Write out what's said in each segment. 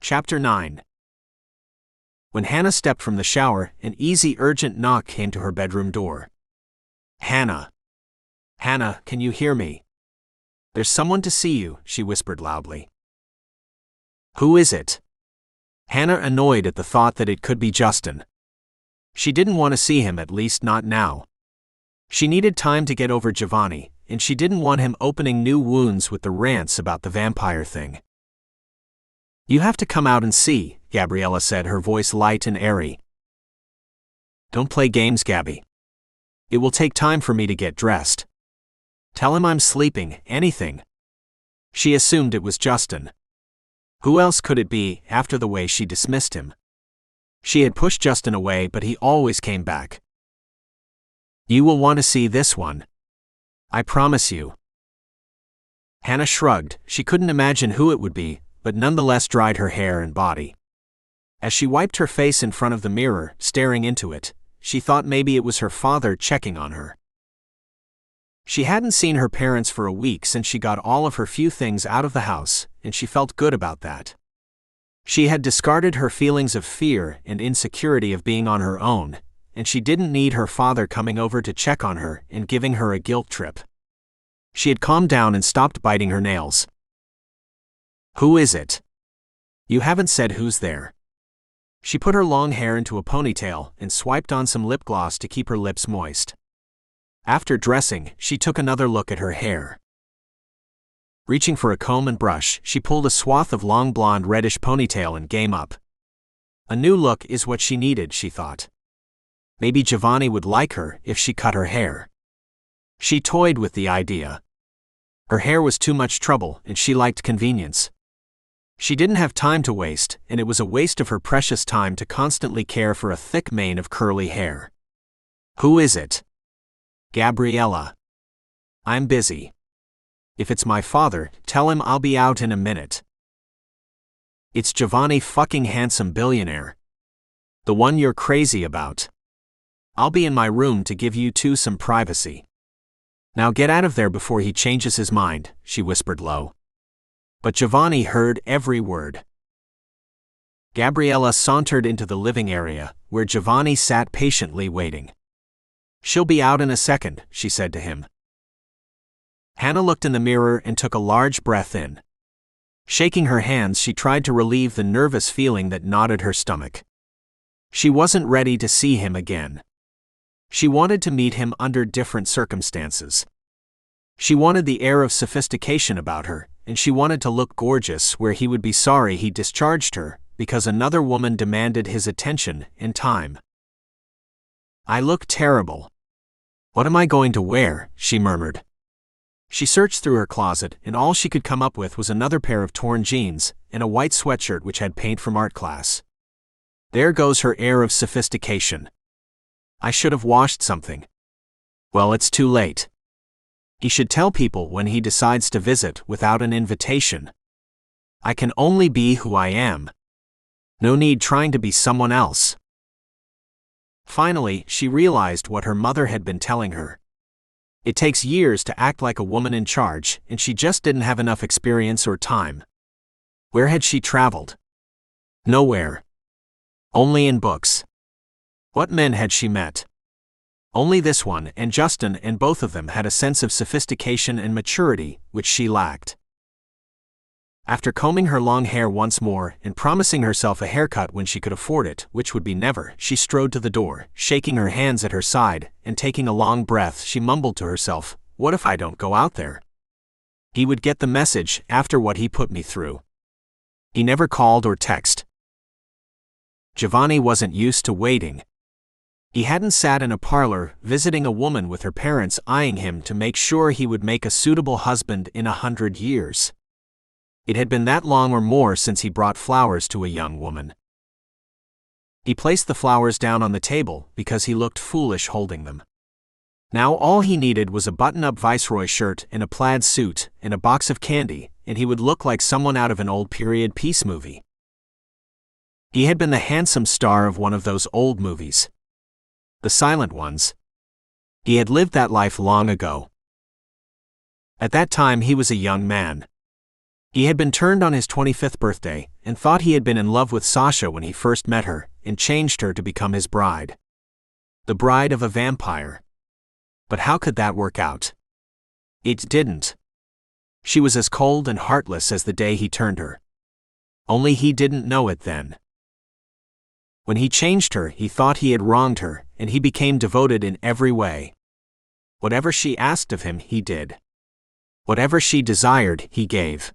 Chapter 9. When Hannah stepped from the shower, an easy, urgent knock came to her bedroom door. Hannah. Hannah, can you hear me? There's someone to see you, she whispered loudly. Who is it? Hannah, annoyed at the thought that it could be Justin. She didn't want to see him, at least not now. She needed time to get over Jovani, and she didn't want him opening new wounds with the rants about the vampire thing. You have to come out and see, Gabriella said, her voice light and airy. Don't play games, Gabby. It will take time for me to get dressed. Tell him I'm sleeping, anything. She assumed it was Justin. Who else could it be, after the way she dismissed him? She had pushed Justin away, but he always came back. You will want to see this one. I promise you. Hannah shrugged. She couldn't imagine who it would be, but nonetheless dried her hair and body. As she wiped her face in front of the mirror, staring into it, she thought maybe it was her father checking on her. She hadn't seen her parents for a week since she got all of her few things out of the house, and she felt good about that. She had discarded her feelings of fear and insecurity of being on her own, and she didn't need her father coming over to check on her and giving her a guilt trip. She had calmed down and stopped biting her nails. Who is it? You haven't said who's there. She put her long hair into a ponytail and swiped on some lip gloss to keep her lips moist. After dressing, she took another look at her hair. Reaching for a comb and brush, she pulled a swath of long blonde reddish ponytail and game up. A new look is what she needed, she thought. Maybe Jovani would like her if she cut her hair. She toyed with the idea. Her hair was too much trouble, and she liked convenience. She didn't have time to waste, and it was a waste of her precious time to constantly care for a thick mane of curly hair. Who is it? Gabriella. I'm busy. If it's my father, tell him I'll be out in a minute. It's Jovani, fucking handsome billionaire. The one you're crazy about. I'll be in my room to give you two some privacy. Now get out of there before he changes his mind, she whispered low. But Jovani heard every word. Gabriella sauntered into the living area, where Jovani sat patiently waiting. She'll be out in a second, she said to him. Hannah looked in the mirror and took a large breath in. Shaking her hands, she tried to relieve the nervous feeling that knotted her stomach. She wasn't ready to see him again. She wanted to meet him under different circumstances. She wanted the air of sophistication about her, and she wanted to look gorgeous where he would be sorry he discharged her, because another woman demanded his attention and time. I look terrible. What am I going to wear? She murmured. She searched through her closet, and all she could come up with was another pair of torn jeans and a white sweatshirt which had paint from art class. There goes her air of sophistication. I should have washed something. Well, it's too late. He should tell people when he decides to visit without an invitation. I can only be who I am. No need trying to be someone else. Finally, she realized what her mother had been telling her. It takes years to act like a woman in charge, and she just didn't have enough experience or time. Where had she traveled? Nowhere. Only in books. What men had she met? Only this one, and Justin, and both of them had a sense of sophistication and maturity, which she lacked. After combing her long hair once more, and promising herself a haircut when she could afford it, which would be never, she strode to the door, shaking her hands at her side, and taking a long breath, she mumbled to herself, what if I don't go out there? He would get the message after what he put me through. He never called or texted. Jovani wasn't used to waiting. He hadn't sat in a parlor, visiting a woman with her parents eyeing him to make sure he would make a suitable husband in 100 years. It had been that long or more since he brought flowers to a young woman. He placed the flowers down on the table because he looked foolish holding them. Now all he needed was a button-up Viceroy shirt and a plaid suit and a box of candy, and he would look like someone out of an old period piece movie. He had been the handsome star of one of those old movies. The silent ones. He had lived that life long ago. At that time he was a young man. He had been turned on his 25th birthday and thought he had been in love with Sasha when he first met her and changed her to become his bride. The bride of a vampire. But how could that work out? It didn't. She was as cold and heartless as the day he turned her. Only he didn't know it then. When he changed her, he thought he had wronged her, and he became devoted in every way. Whatever she asked of him, he did. Whatever she desired, he gave.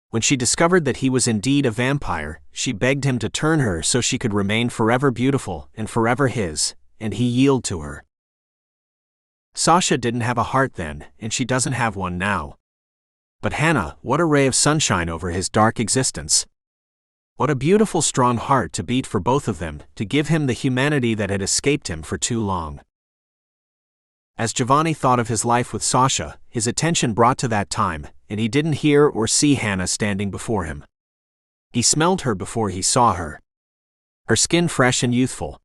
When she discovered that he was indeed a vampire, she begged him to turn her so she could remain forever beautiful and forever his, and he yielded to her. Sasha didn't have a heart then, and she doesn't have one now. But Hannah, what a ray of sunshine over his dark existence. What a beautiful strong heart to beat for both of them, to give him the humanity that had escaped him for too long. As Jovani thought of his life with Sasha, his attention brought to that time, and he didn't hear or see Hannah standing before him. He smelled her before he saw her. Her skin fresh and youthful.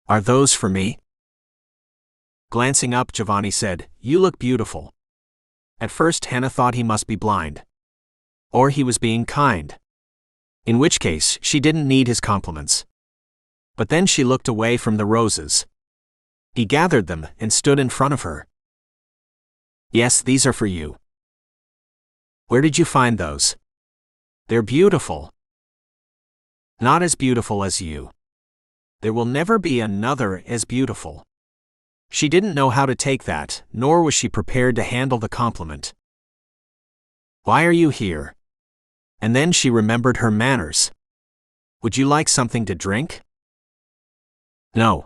Are those for me? Glancing up, Jovani said, "You look beautiful." At first Hannah thought he must be blind. Or he was being kind. In which case, she didn't need his compliments. But then she looked away from the roses. He gathered them and stood in front of her. "Yes, these are for you." "Where did you find those?" "They're beautiful." "Not as beautiful as you." "There will never be another as beautiful." She didn't know how to take that, nor was she prepared to handle the compliment. "Why are you here?" And then she remembered her manners. "Would you like something to drink?" "No.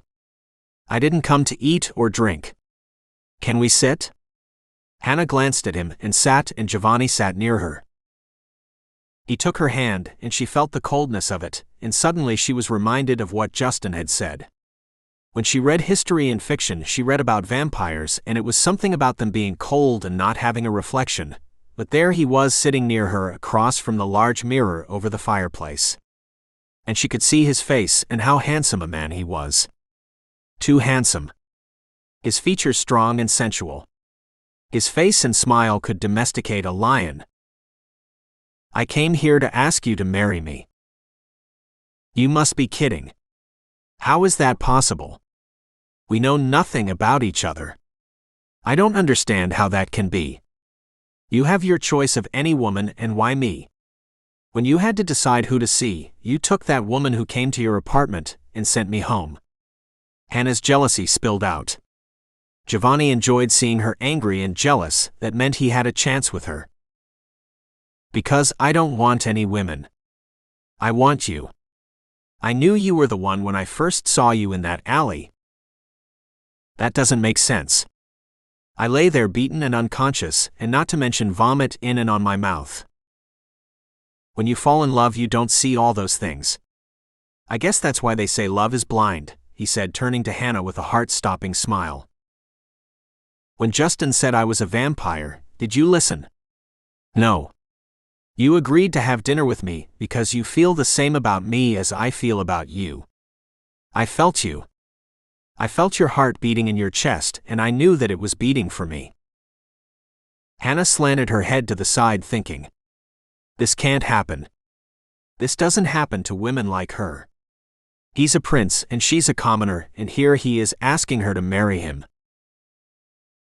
I didn't come to eat or drink." "Can we sit?" Hannah glanced at him and sat, and Jovani sat near her. He took her hand, and she felt the coldness of it, and suddenly she was reminded of what Justin had said. When she read history and fiction, she read about vampires, and it was something about them being cold and not having a reflection, but there he was sitting near her across from the large mirror over the fireplace. And she could see his face and how handsome a man he was. Too handsome. His features strong and sensual. His face and smile could domesticate a lion. "I came here to ask you to marry me." "You must be kidding. How is that possible? We know nothing about each other. I don't understand how that can be. You have your choice of any woman, and why me? When you had to decide who to see, you took that woman who came to your apartment and sent me home." Hannah's jealousy spilled out. Jovani enjoyed seeing her angry and jealous. That meant he had a chance with her. "Because I don't want any women. I want you. I knew you were the one when I first saw you in that alley." "That doesn't make sense. I lay there beaten and unconscious, and not to mention vomit in and on my mouth." "When you fall in love, you don't see all those things. I guess that's why they say love is blind," he said, turning to Hannah with a heart-stopping smile. "When Justin said I was a vampire, did you listen?" "No. You agreed to have dinner with me because you feel the same about me as I feel about you. I felt you. I felt your heart beating in your chest, and I knew that it was beating for me." Hannah slanted her head to the side, thinking, "This can't happen. This doesn't happen to women like her. He's a prince and she's a commoner, and here he is asking her to marry him."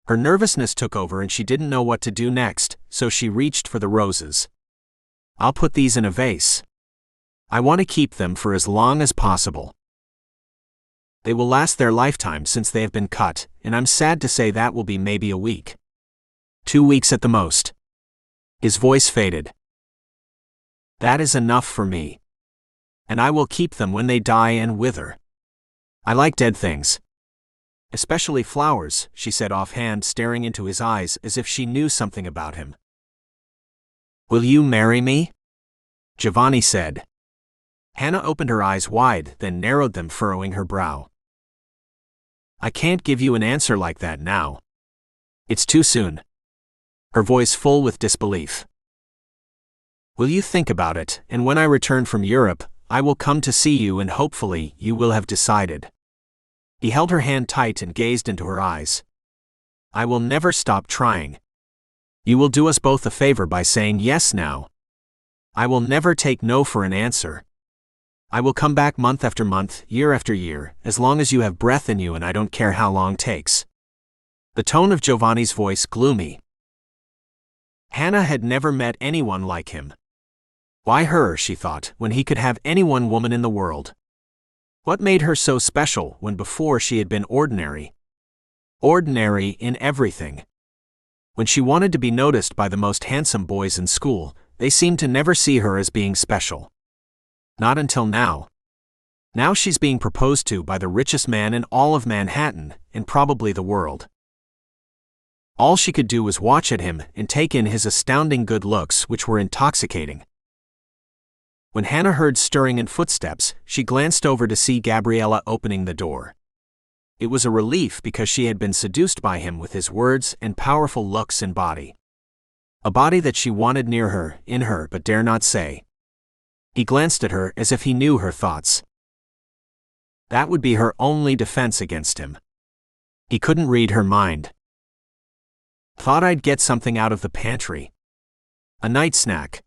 Her nervousness took over and she didn't know what to do next, so she reached for the roses. "I'll put these in a vase. I want to keep them for as long as possible. They will last their lifetime since they have been cut, and I'm sad to say that will be maybe a week. 2 weeks at the most." His voice faded. "That is enough for me. And I will keep them when they die and wither. I like dead things. Especially flowers," she said offhand, staring into his eyes as if she knew something about him. "Will you marry me?" Jovani said. Hannah opened her eyes wide, then narrowed them, furrowing her brow. "I can't give you an answer like that now. It's too soon." Her voice full with disbelief. "Will you think about it, and when I return from Europe, I will come to see you and hopefully you will have decided." He held her hand tight and gazed into her eyes. "I will never stop trying." You will do us both a favor by saying yes now. I will never take no for an answer. I will come back month after month, year after year, as long as you have breath in you, and I don't care how long takes. The tone of Jovani's voice gloomy. Hannah had never met anyone like him. Why her, she thought, when he could have any one woman in the world? What made her so special when before she had been ordinary? Ordinary in everything. When she wanted to be noticed by the most handsome boys in school, they seemed to never see her as being special. Not until now. Now she's being proposed to by the richest man in all of Manhattan, and probably the world. All she could do was watch at him and take in his astounding good looks, which were intoxicating. When Hannah heard stirring and footsteps, she glanced over to see Gabriella opening the door. It was a relief because she had been seduced by him with his words and powerful looks and body. A body that she wanted near her, in her, but dare not say. He glanced at her as if he knew her thoughts. That would be her only defense against him. He couldn't read her mind. Thought I'd get something out of the pantry. A night snack.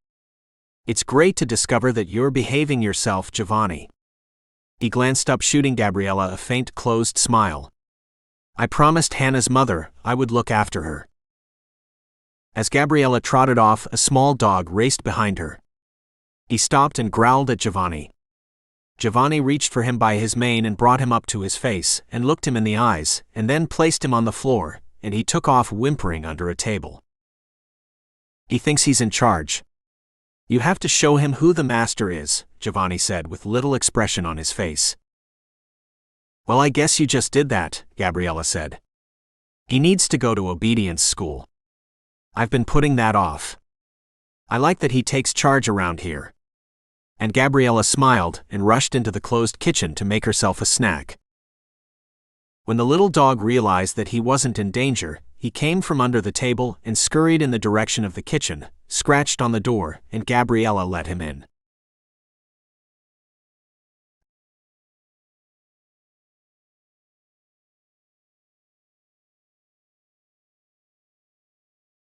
It's great to discover that you're behaving yourself, Jovani. He glanced up, shooting Gabriella a faint, closed smile. I promised Hannah's mother I would look after her. As Gabriella trotted off, a small dog raced behind her. He stopped and growled at Jovani. Jovani reached for him by his mane and brought him up to his face and looked him in the eyes, and then placed him on the floor, and he took off whimpering under a table. He thinks he's in charge. You have to show him who the master is, Jovani said with little expression on his face. Well, I guess you just did that, Gabriella said. He needs to go to obedience school. I've been putting that off. I like that he takes charge around here. And Gabriella smiled and rushed into the closed kitchen to make herself a snack. When the little dog realized that he wasn't in danger, he came from under the table and scurried in the direction of the kitchen, scratched on the door, and Gabriella let him in.